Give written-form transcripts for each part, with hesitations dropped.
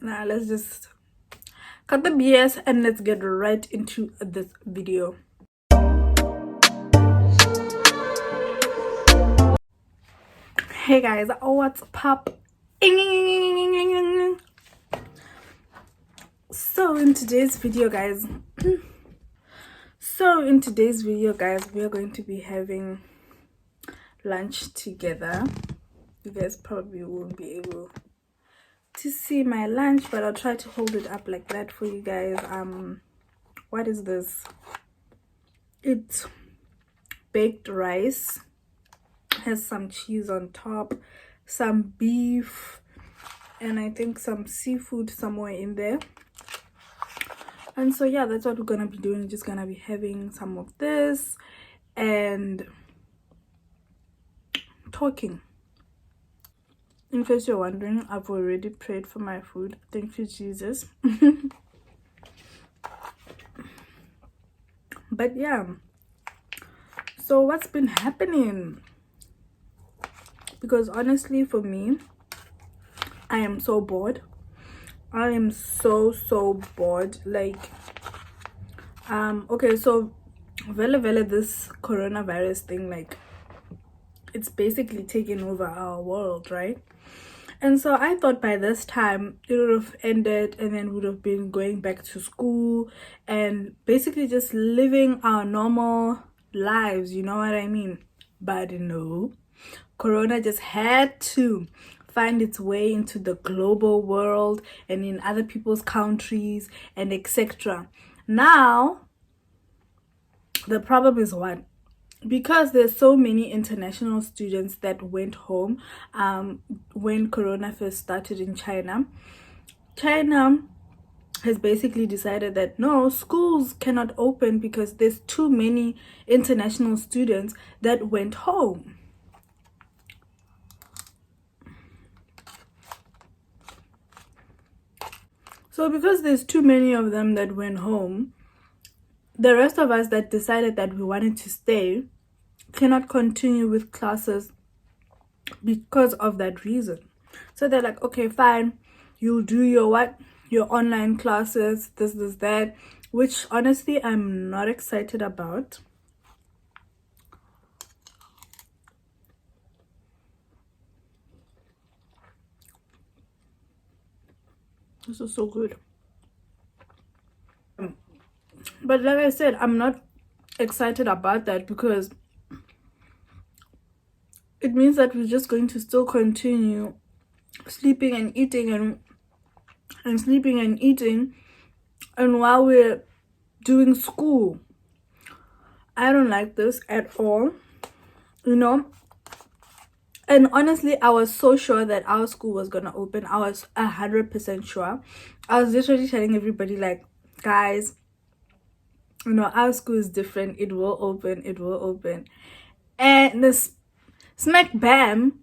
Now let's just cut the BS and let's get right into this video. Hey guys, what's up? So in today's video guys we are going to be having lunch together. You guys probably won't be able to see my lunch, but I'll try to hold it up like that for you guys. What is this? It's baked rice, has some cheese on top, some beef, and I think some seafood somewhere in there. And so yeah, that's what we're gonna be doing. Just gonna be having some of this and talking. In case you're wondering, I've already prayed for my food. Thank you, Jesus. But yeah, so what's been happening? Because honestly, for me, I am so bored. I am so bored. Like, okay, so vele this coronavirus thing, like, it's basically taken over our world, right? And so I thought by this time it would have ended and then we would have been going back to school and basically just living our normal lives, you know what I mean? But no, Corona just had to find its way into the global world and in other people's countries and etc. Now, the problem is what? Because there's so many international students that went home when Corona first started in China has basically decided that no, schools cannot open because there's too many international students that went home. So because there's too many of them that went home, the rest of us that decided that we wanted to stay cannot continue with classes because of that reason. So they're like, okay, fine, you'll do your online classes, this, that, which honestly I'm not excited about. This is so good. But like I said, I'm not excited about that because it means that we're just going to still continue sleeping and eating and sleeping and eating, and while we're doing school. I don't like this at all, you know. And honestly, I was so sure that our school was gonna open. I was 100% sure. I was literally telling everybody, like, guys, you know, our school is different. It will open. And this smack bam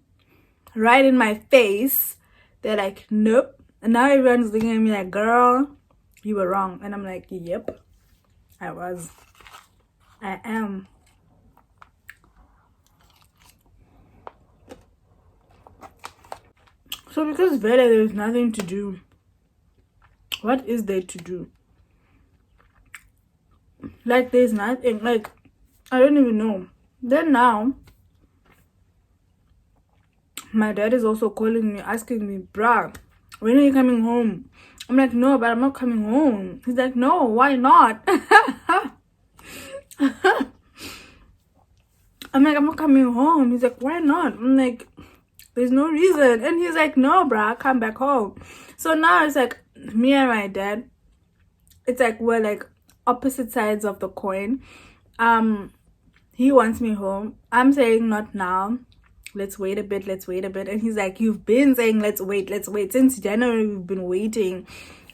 right in my face, they're like, nope. And now everyone's looking at me like, girl, you were wrong. And I'm like, yep, I am. So because there's nothing to do, what is there to do? Like, there's nothing. Like, I don't even know. Then now, my dad is also calling me, asking me, bruh, when are you coming home? I'm like, no, but I'm not coming home. He's like, no, why not? I'm like, I'm not coming home. He's like, why not? I'm like, there's no reason. And he's like, no, bruh, come back home. So now it's like me and my dad, it's like we're like opposite sides of the coin. He wants me home. I'm saying not now. Let's wait a bit. And he's like, you've been saying let's wait. Since January, we've been waiting.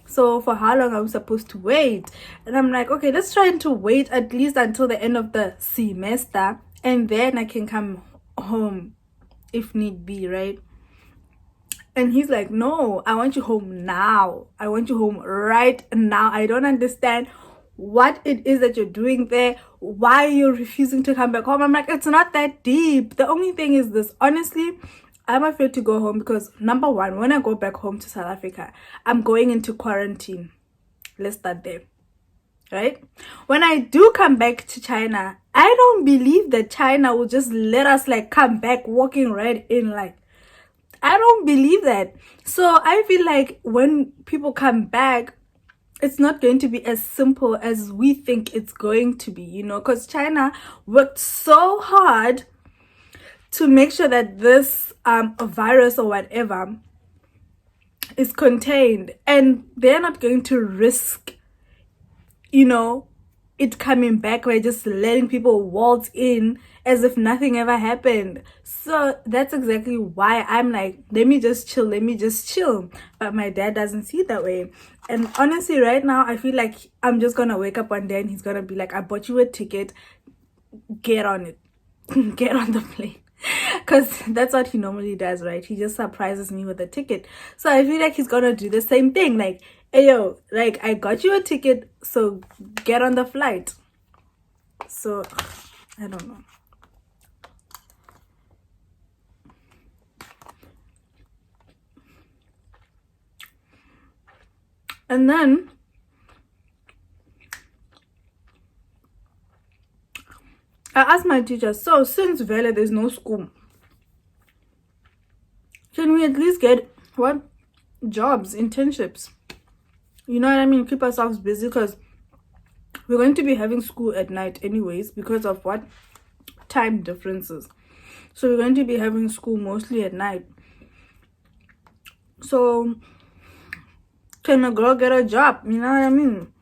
So for how long are we supposed to wait? And I'm like, okay, let's try to wait at least until the end of the semester, and then I can come home if need be, right? And he's like, no, I want you home now. I want you home right now. I don't understand what it is that you're doing there, why you're refusing to come back home. I'm like, it's not that deep. The only thing is this, honestly, I'm afraid to go home because number one, when I go back home to South Africa, I'm going into quarantine. Let's start there. Right? When I do come back to China, I don't believe that China will just let us like come back walking right in. Like, I don't believe that. So I feel like when people come back, it's not going to be as simple as we think it's going to be, you know, because China worked so hard to make sure that this virus or whatever is contained, and they're not going to risk, you know, it coming back by just letting people waltz in as if nothing ever happened. So that's exactly why I'm like, let me just chill. But my dad doesn't see it that way. And honestly, right now, I feel like I'm just gonna wake up one day and he's gonna be like, I bought you a ticket, get on it. Get on the plane. Because that's what he normally does, right? He just surprises me with a ticket. So I feel like he's gonna do the same thing. Like, hey yo, like, I got you a ticket, so get on the flight. So I don't know. And then I asked my teacher, so since Vele there's no school, can we at least get what? Jobs, internships. You know what I mean? Keep ourselves busy, because we're going to be having school at night anyways because of what? Time differences. So we're going to be having school mostly at night. So can a girl get a job? You know what I mean?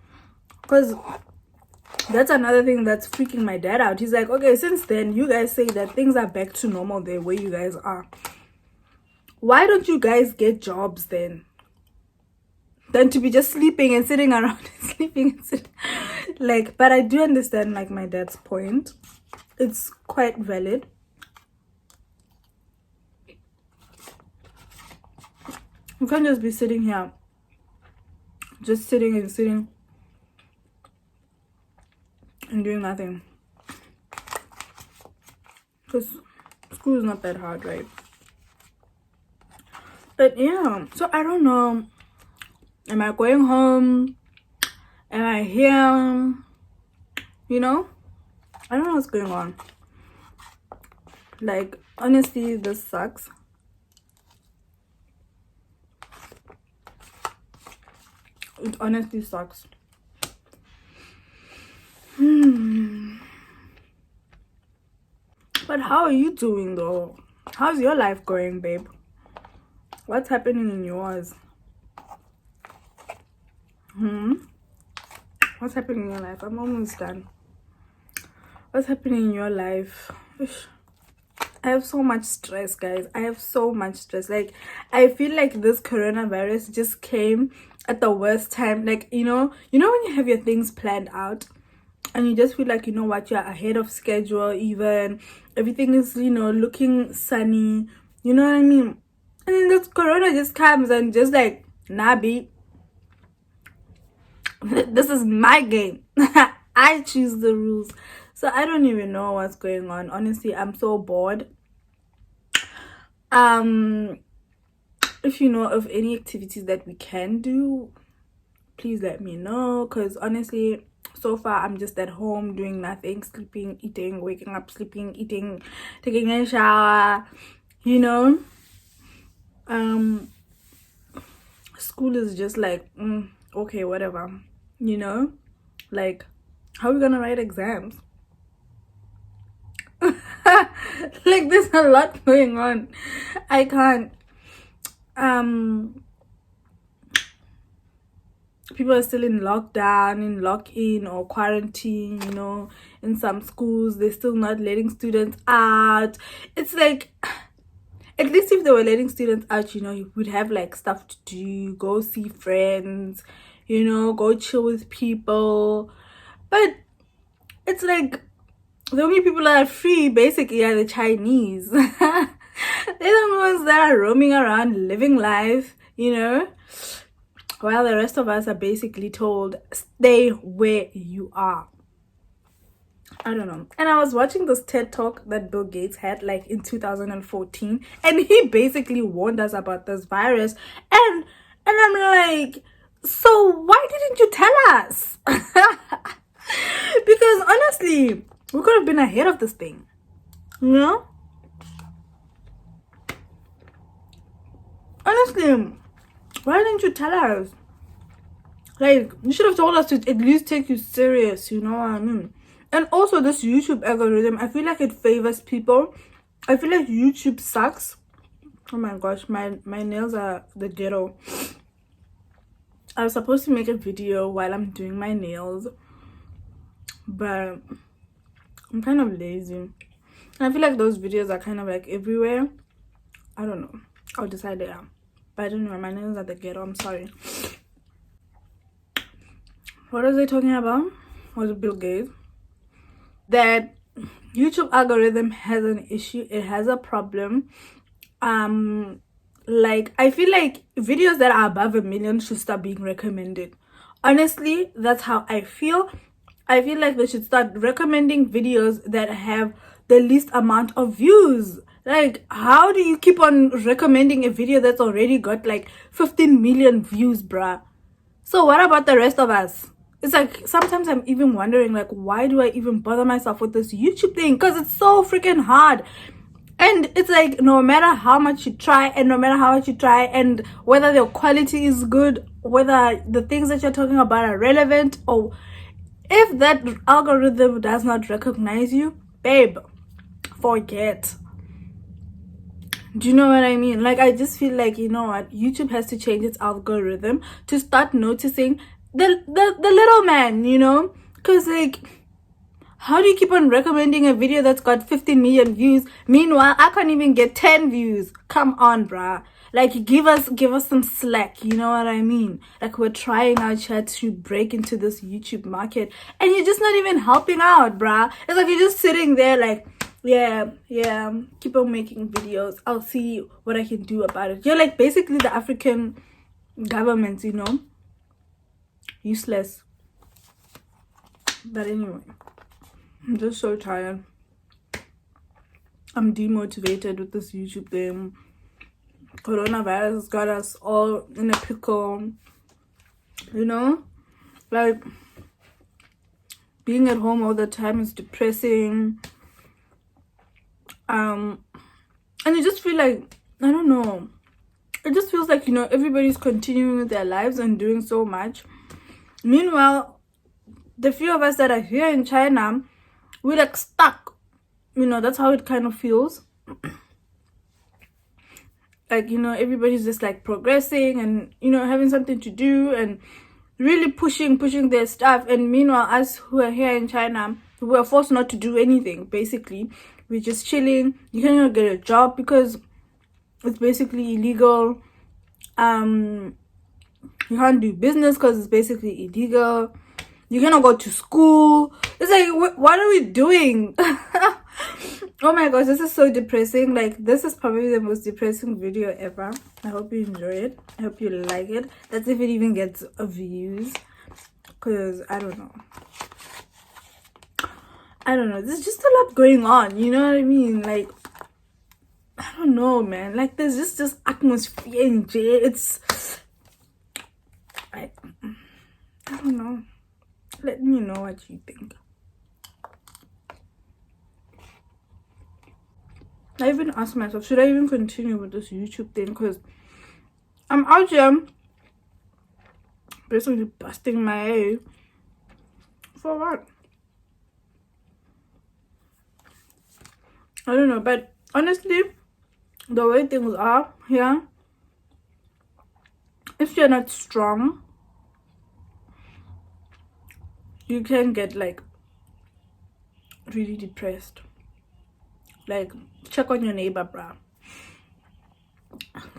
Because that's another thing that's freaking my dad out. He's like, okay, since then you guys say that things are back to normal there where you guys are. Why don't you guys get jobs then? Than to be just sleeping and sitting around and sleeping and sitting. Like, but I do understand like my dad's point. It's quite valid. You can't just be sitting here, just sitting and doing nothing. Because school is not that hard, right? But yeah, so I don't know. Am I going home? Am I here? You know? I don't know what's going on. Like, honestly, this sucks. It honestly sucks. But how are you doing though? How's your life going, babe? What's happening in yours? What's happening in your life? I'm almost done. What's happening in your life? I have so much stress, guys. I have so much stress. Like, I feel like this coronavirus just came at the worst time. Like, you know when you have your things planned out and you just feel like, you know what, you're ahead of schedule, even everything is, you know, looking sunny, you know what I mean? And then this corona just comes and just like, nah, B, this is my game. I choose the rules. So I don't even know what's going on. Honestly, I'm so bored. If you know of any activities that we can do, please let me know, because honestly, so far I'm just at home doing nothing, sleeping, eating, waking up, sleeping, eating, taking a shower, you know. School is just like, okay, whatever, you know. Like, how are we gonna write exams? Like, there's a lot going on. I can't. People are still in lockdown, in lock-in or quarantine, you know. In some schools, they're still not letting students out. It's like, at least if they were letting students out, you know, you would have like stuff to do, go see friends, you know, go chill with people. But it's like, the only people that are free basically are the Chinese. They're the ones that are roaming around, living life, you know, while the rest of us are basically told, stay where you are. I don't know. And I was watching this TED talk that Bill Gates had like in 2014, and he basically warned us about this virus. And I'm like, so why didn't you tell us? Because honestly, we could have been ahead of this thing. You know? Honestly, why didn't you tell us? Like, you should have told us to at least take you serious, you know what I mean? And also this YouTube algorithm, I feel like it favors people. I feel like YouTube sucks. Oh my gosh, my nails are the ghetto. I was supposed to make a video while I'm doing my nails, but I'm kind of lazy. And I feel like those videos are kind of like everywhere. I don't know. I'll decide later. But I don't know, my nails are the ghetto. I'm sorry. What was I talking about? Was it Bill Gates? That YouTube algorithm has an issue. It has a problem. Like, I feel like videos that are above 1 million should start being recommended. Honestly, that's how I feel. I feel like they should start recommending videos that have the least amount of views. Like, how do you keep on recommending a video that's already got like 15 million views, bruh? So what about the rest of us? It's like sometimes I'm even wondering, like, why do I even bother myself with this YouTube thing? Because it's so freaking hard. And it's like, no matter how much you try, and no matter how much you try, and whether the quality is good, whether the things that you're talking about are relevant, or if that algorithm does not recognize you, babe, forget. Do you know what I mean? Like, I just feel like, you know what, YouTube has to change its algorithm to start noticing the little man, you know? Because, like, how do you keep on recommending a video that's got 15 million views? Meanwhile, I can't even get 10 views. Come on, bruh. Like, give us some slack, you know what I mean? Like, we're trying our chat to break into this YouTube market, and you're just not even helping out, bruh. It's like you're just sitting there like, yeah, keep on making videos. I'll see what I can do about it. You're like basically the African government, you know? Useless. But anyway, I'm just so tired. I'm demotivated with this YouTube thing. Coronavirus has got us all in a pickle, you know? Like, being at home all the time is depressing. And you just feel like, I don't know, it just feels like, you know, everybody's continuing with their lives and doing so much. Meanwhile, the few of us that are here in China, we're like stuck, you know. That's how it kind of feels. Like, you know, everybody's just like progressing and, you know, having something to do and really pushing their stuff. And meanwhile, us who are here in China, we are forced not to do anything. Basically, we're just chilling. You cannot get a job because it's basically illegal. You can't do business because it's basically illegal. You cannot go to school. It's like, what are we doing? Oh my gosh, this is so depressing. Like, this is probably the most depressing video ever. I hope you enjoy it. I hope you like it. That's if it even gets views, because I don't know, there's just a lot going on, you know what I mean? Like, I don't know, man. Like, there's just this atmosphere in jail. It's I don't know. Let me know what you think. I even asked myself, should I even continue with this YouTube thing? Because I'm out here basically busting my head. For what? I don't know, but honestly, the way things are here, if you're not strong, you can get like really depressed. Like, check on your neighbor, bruh.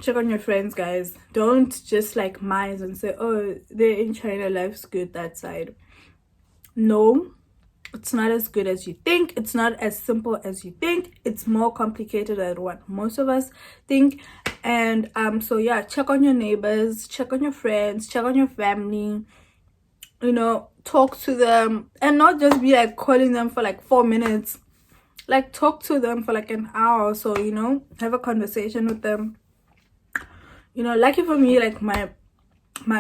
Check on your friends, guys. Don't just like minds and say, oh, they're in China, life's good that side. No, it's not as good as you think. It's not as simple as you think. It's more complicated than what most of us think. And so yeah, check on your neighbors, check on your friends, check on your family. you know, talk to them, and not just be like calling them for like 4 minutes. Like talk to them for like an hour or so, you know, have a conversation with them. You know, lucky for me, like my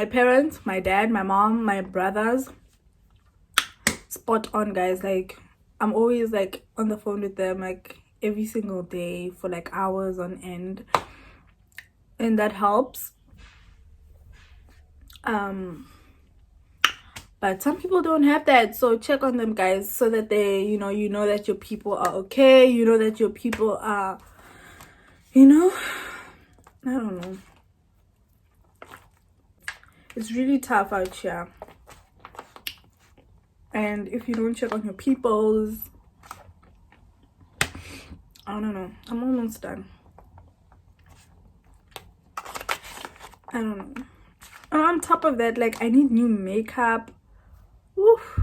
parents, my dad, my mom, my brothers, spot on, guys. Like I'm always like on the phone with them like every single day for like hours on end, and that helps. But some people don't have that, so check on them, guys, so that they, you know that your people are okay, you know that your people are, you know, I don't know, it's really tough out here. And if you don't check on your peoples, I don't know, I'm almost done. I don't know. And on top of that, like I need new makeup. Oof.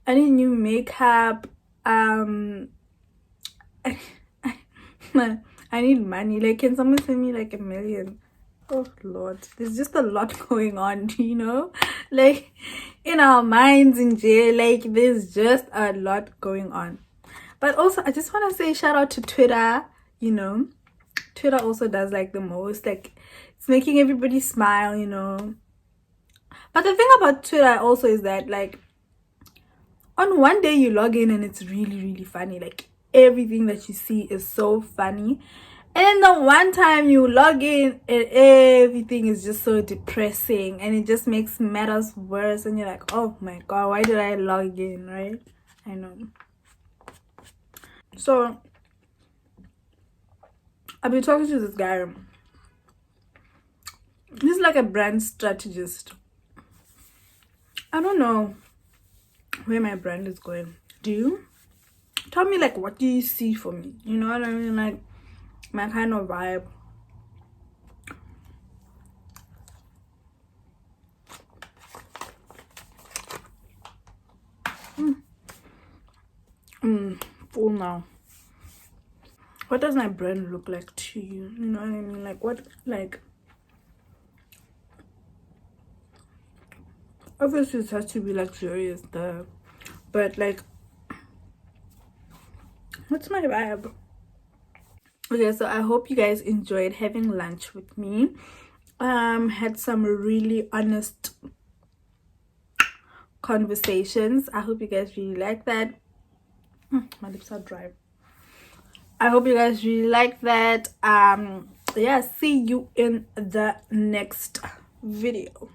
I need new makeup. I need money. Like, can someone send me like 1 million? Oh Lord, there's just a lot going on, you know, like in our minds in jail. Like there's just a lot going on. But also I just want to say shout out to Twitter. You know, Twitter also does like the most. Like it's making everybody smile, you know. But the thing about Twitter also is that like on one day you log in and it's really funny. Like everything that you see is so funny, and then the one time you log in and everything is just so depressing, and it just makes matters worse, and you're like, oh my god, why did I log in, right? I know. So I've been talking to this guy. He's like a brand strategist. I don't know where my brand is going. Do you? Tell me, like, what do you see for me? You know what I mean? Like my kind of vibe. Full now. What does my brand look like to you? You know what I mean? Like what, like obviously it has to be luxurious stuff, but like what's my vibe? Okay, so I hope you guys enjoyed having lunch with me. Had some really honest conversations. I hope you guys really like that. My lips are dry. I hope you guys really like that. Yeah, see you in the next video.